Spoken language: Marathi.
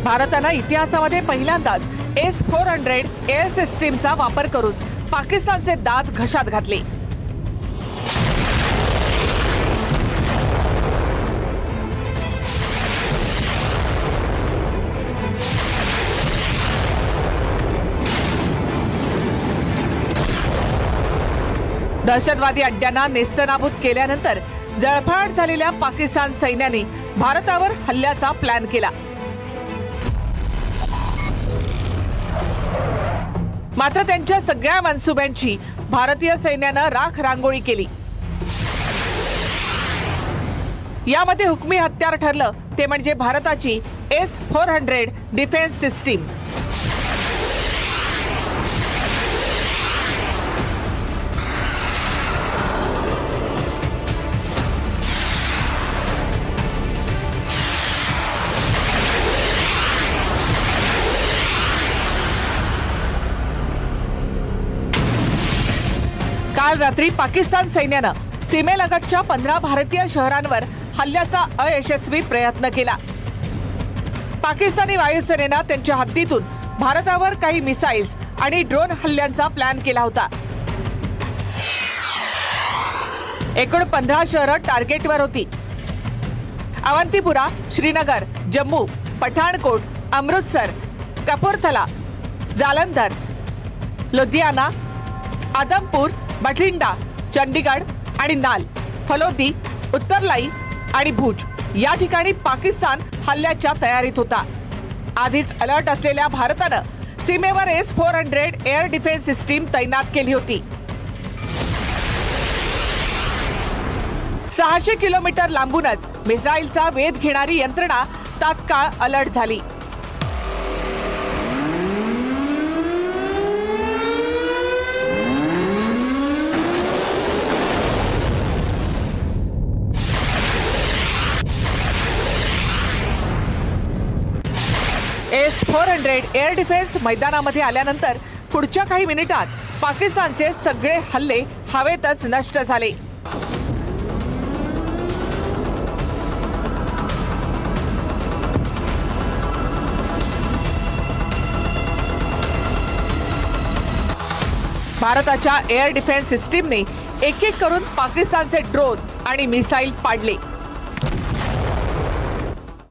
भारतानं इतिहासामध्ये पहिल्यांदाच S-400 एअर सिस्टीमचा वापर करून पाकिस्तानचे दात घशात घातले। दहशतवादी अड्ड्यांना नेस्तनाबूत केल्यानंतर जळफळाट झालेल्या पाकिस्तान सैन्याने भारतावर हल्ल्याचा प्लॅन केला। मात्र त्यांच्या सगळ्या मनसुब्यांची भारतीय सैन्यानं राख रांगोळी केली। यामध्ये हुकमी हत्यार ठरलं ते म्हणजे भारताची S-400 डिफेन्स सिस्टीम। काल रात्री पाकिस्तान सैन्यानं सीमेलगतच्या 15 भारतीय शहरांवर हल्ल्याचा अयशस्वी प्रयत्न केला। पाकिस्तानी वायुसेनेनं त्यांच्या हद्दीतून भारतावर काही मिसाईल्स आणि ड्रोन हल्ल्यांचा प्लॅन केला होता। एकूण 15 शहरं टार्गेटवर होती। अवंतीपुरा, श्रीनगर, जम्मू, पठाणकोट, अमृतसर, कपूरथला, जालंधर, लुधियाना, आदमपूर, बठिंडा, चंडीगड आणि नाल, फलोदी, उत्तरलाई आणि भूज या ठिकाणी पाकिस्तान हल्ल्याच्या तयारीत होता। आधीच अलर्ट असलेल्या भारतानं सीमेवर S-400 एअर डिफेन्स सिस्टीम तैनात केली होती। 600 किलोमीटर लांबूनच मिसाईलचा वेध घेणारी यंत्रणा तात्काळ अलर्ट झाली। S-400 एअर डिफेन्स मैदानामध्ये आल्यानंतर पुढच्या काही मिनिटात पाकिस्तानचे सगळे हल्ले हवेतच नष्ट झाले। भारताच्या एअर डिफेन्स सिस्टीमने एक एक करून पाकिस्तानचे ड्रोन आणि मिसाईल पाडले।